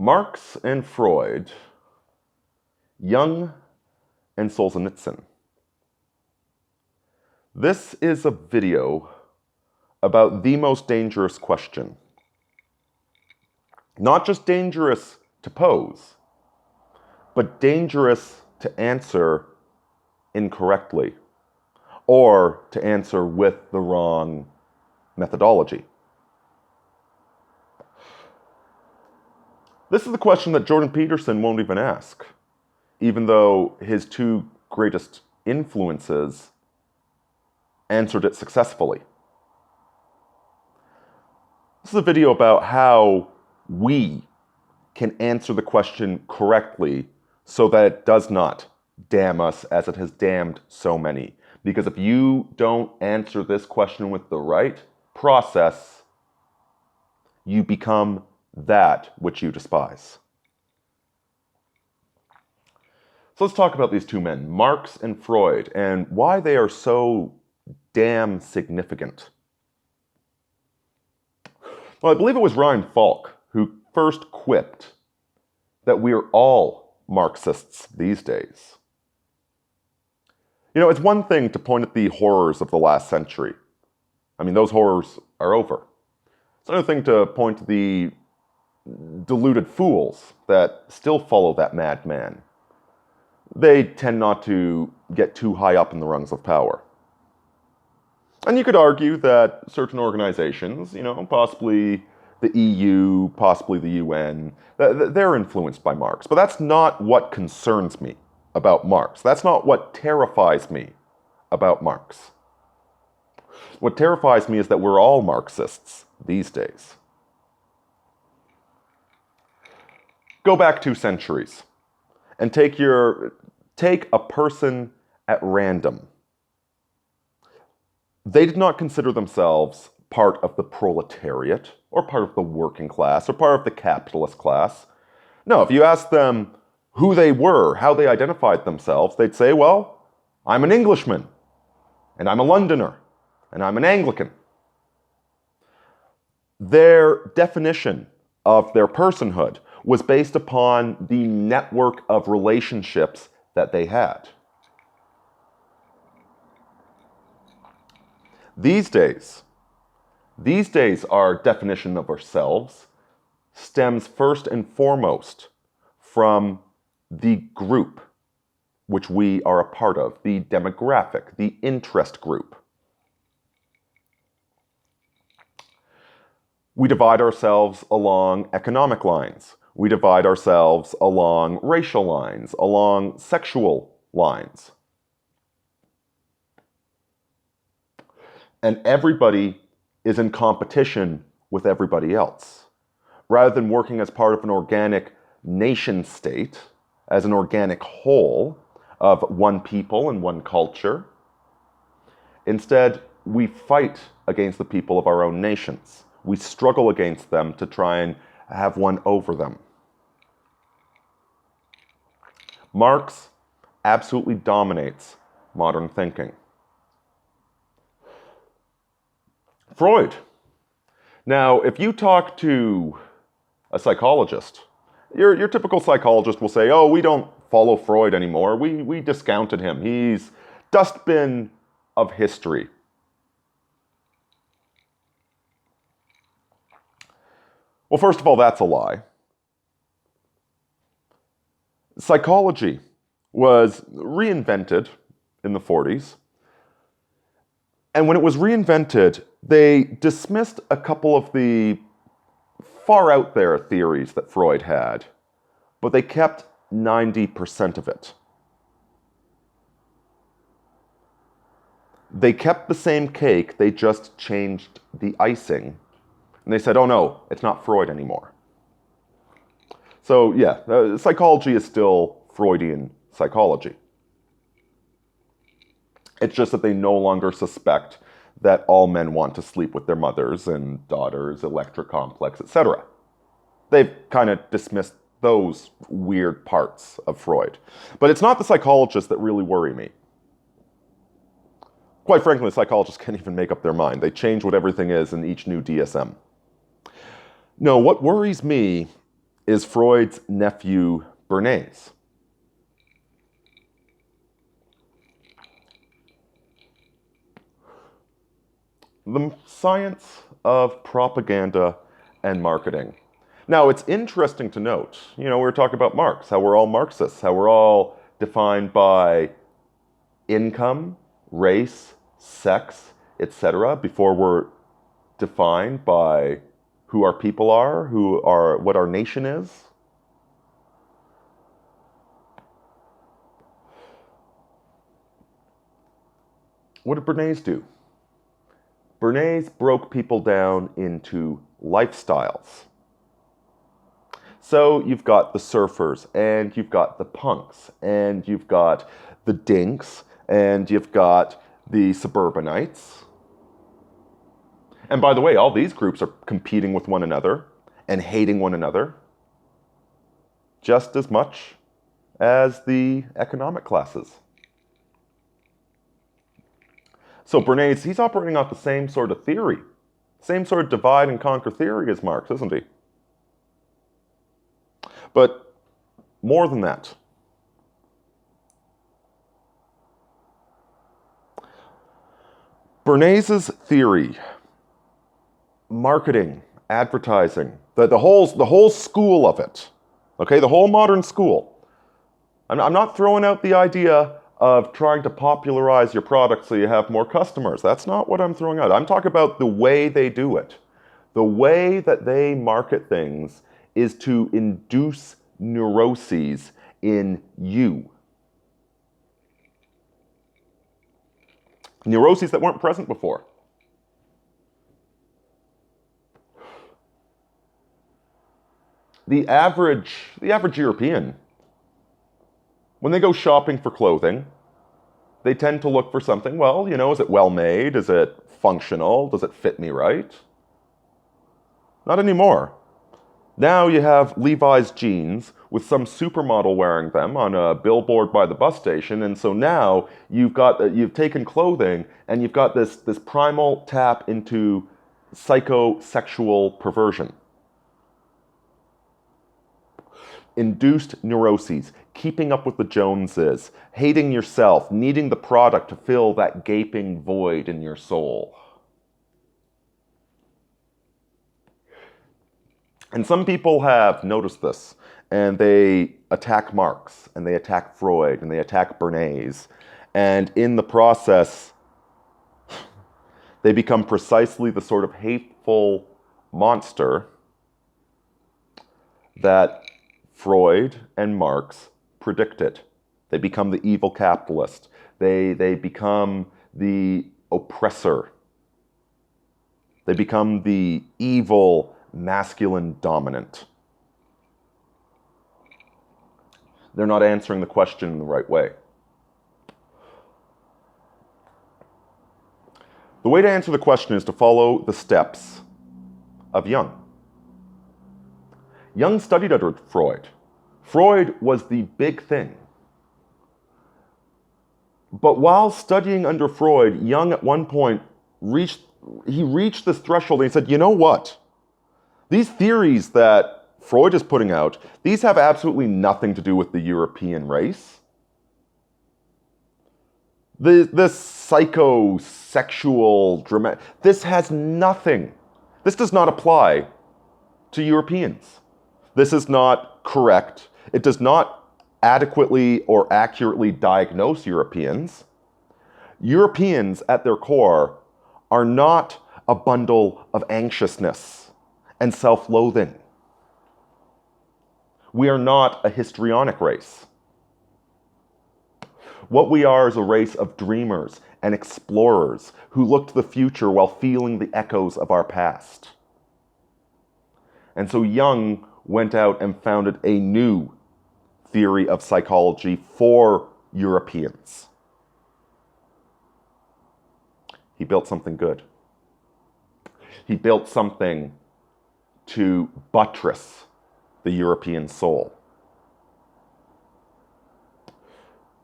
Marx and Freud, Jung and Solzhenitsyn. This is a video about the most dangerous question. Not just dangerous to pose, but dangerous to answer incorrectly or to answer with the wrong methodology. This is the question that Jordan Peterson won't even ask, even though his two greatest influences answered it successfully. This is a video about how we can answer the question correctly so that it does not damn us as it has damned so many. Because if you don't answer this question with the right process, you become that which you despise. So let's talk about these two men, Marx and Freud, and why they are so damn significant. Well, I believe it was Ryan Falk who first quipped that we are all Marxists these days. You know, it's one thing to point at the horrors of the last century. I mean, those horrors are over. It's another thing to point to the deluded fools that still follow that madman. They tend not to get too high up in the rungs of power. And you could argue that certain organizations, possibly the EU, possibly the UN, they're influenced by Marx. But that's not what concerns me about Marx. That's not what terrifies me about Marx. What terrifies me is that we're all Marxists these days. Go back 2 centuries and take a person at random. They did not consider themselves part of the proletariat or part of the working class or part of the capitalist class. No, if you asked them who they were, how they identified themselves, they'd say, well, I'm an Englishman, and I'm a Londoner, and I'm an Anglican. Their definition of their personhood was based upon the network of relationships that they had. These days, our definition of ourselves stems first and foremost from the group which we are a part of, the demographic, the interest group. We divide ourselves along economic lines. We divide ourselves along racial lines, along sexual lines. And everybody is in competition with everybody else. Rather than working as part of an organic nation state, as an organic whole of one people and one culture, instead we fight against the people of our own nations. We struggle against them to try and have one over them. Marx absolutely dominates modern thinking. Freud. Now, if you talk to a psychologist, your typical psychologist will say, oh, we don't follow Freud anymore. We discounted him. He's dustbin of history. Well, first of all, that's a lie. Psychology was reinvented in the 40s. And when it was reinvented, they dismissed a couple of the far out there theories that Freud had, but they kept 90% of it. They kept the same cake, they just changed the icing. And they said, oh no, it's not Freud anymore. So yeah, psychology is still Freudian psychology. It's just that they no longer suspect that all men want to sleep with their mothers and daughters, electric complex, etc. They've kind of dismissed those weird parts of Freud. But it's not the psychologists that really worry me. Quite frankly, the psychologists can't even make up their mind. They change what everything is in each new DSM. No, what worries me is Freud's nephew Bernays. The science of propaganda and marketing. Now, it's interesting to note, we were talking about Marx, how we're all Marxists, how we're all defined by income, race, sex, etc., before we're defined by who our people are, what our nation is. What did Bernays do? Bernays broke people down into lifestyles. So you've got the surfers, and you've got the punks, and you've got the dinks, and you've got the suburbanites. And by the way, all these groups are competing with one another and hating one another just as much as the economic classes. So Bernays, he's operating off the same sort of theory, same sort of divide and conquer theory as Marx, isn't he? But more than that. Bernays' theory, marketing, advertising, the whole school of it, okay, the whole modern school. I'm not throwing out the idea of trying to popularize your product so you have more customers. That's not what I'm throwing out. I'm talking about the way they do it. The way that they market things is to induce neuroses in you. Neuroses that weren't present before. The average European, when they go shopping for clothing, they tend to look for something, well, is it well made? Is it functional? Does it fit me right? Not anymore. Now you have Levi's jeans with some supermodel wearing them on a billboard by the bus station, and so now you've taken clothing and you've got this primal tap into psychosexual perversion. Induced neuroses, keeping up with the Joneses, hating yourself, needing the product to fill that gaping void in your soul. And some people have noticed this, and they attack Marx, and they attack Freud, and they attack Bernays, and in the process, they become precisely the sort of hateful monster that Freud and Marx predicted. They become the evil capitalist. They become the oppressor. They become the evil masculine dominant. They're not answering the question in the right way. The way to answer the question is to follow the steps of Jung. Jung studied under Freud. Freud was the big thing. But while studying under Freud, Jung at one point reached this threshold and he said, you know what? These theories that Freud is putting out, these have absolutely nothing to do with the European race. This psychosexual, dramatic, this has nothing. This does not apply to Europeans. This is not correct. It does not adequately or accurately diagnose Europeans. Europeans, at their core, are not a bundle of anxiousness and self-loathing. We are not a histrionic race. What we are is a race of dreamers and explorers who look to the future while feeling the echoes of our past. And so Jung went out and founded a new theory of psychology for Europeans. He built something good. He built something to buttress the European soul.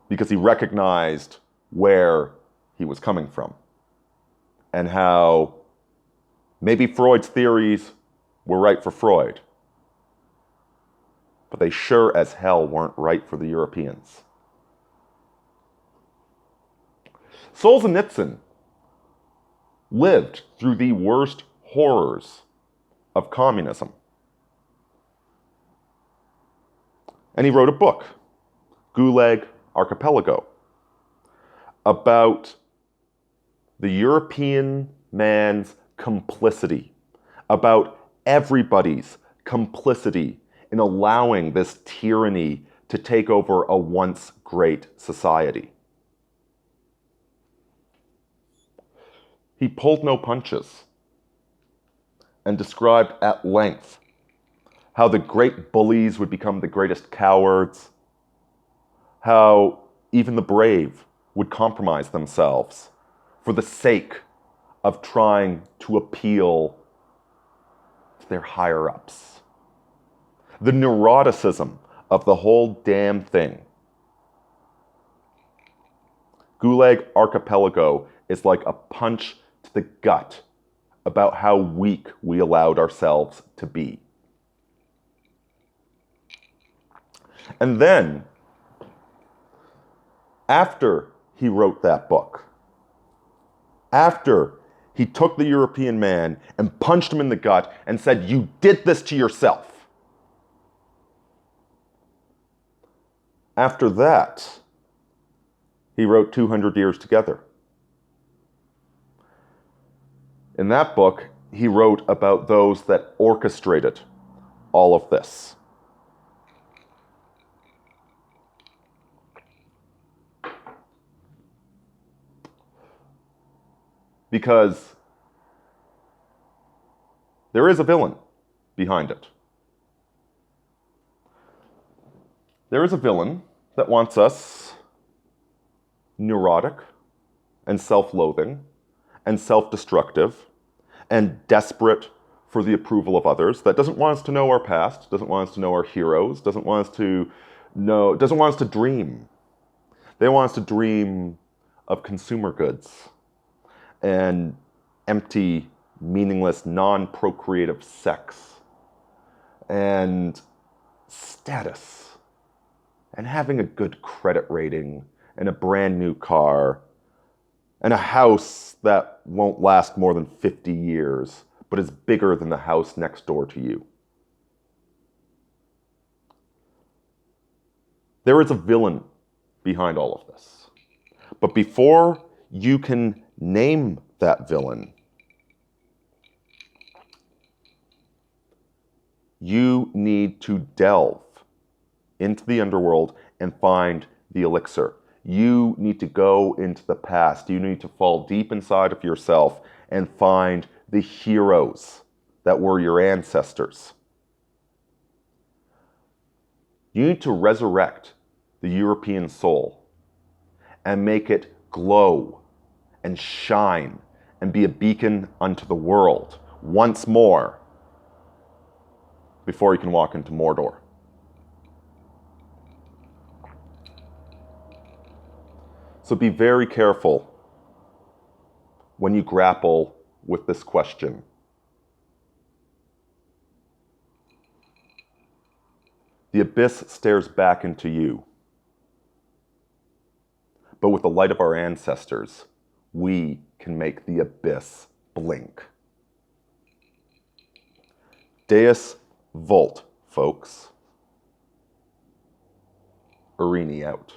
Because he recognized where he was coming from and how maybe Freud's theories were right for Freud, but they sure as hell weren't right for the Europeans. Solzhenitsyn lived through the worst horrors of communism. And he wrote a book, Gulag Archipelago, about the European man's complicity, about everybody's complicity in allowing this tyranny to take over a once great society. He pulled no punches and described at length how the great bullies would become the greatest cowards, how even the brave would compromise themselves for the sake of trying to appeal to their higher-ups. The neuroticism of the whole damn thing. Gulag Archipelago is like a punch to the gut about how weak we allowed ourselves to be. And then, after he wrote that book, after he took the European man and punched him in the gut and said, "You did this to yourself," after that, he wrote 200 Years Together. In that book, he wrote about those that orchestrated all of this. Because there is a villain behind it. There is a villain that wants us neurotic and self-loathing and self-destructive and desperate for the approval of others, that doesn't want us to know our past, doesn't want us to know our heroes, doesn't want us to dream. They want us to dream of consumer goods and empty, meaningless, non-procreative sex and status and having a good credit rating and a brand new car and a house that won't last more than 50 years, but is bigger than the house next door to you. There is a villain behind all of this. But before you can name that villain, you need to delve into the underworld and find the elixir. You need to go into the past. You need to fall deep inside of yourself and find the heroes that were your ancestors. You need to resurrect the European soul and make it glow and shine and be a beacon unto the world once more before you can walk into Mordor. So be very careful when you grapple with this question. The abyss stares back into you. But with the light of our ancestors, we can make the abyss blink. Deus Vult, folks. Aurini out.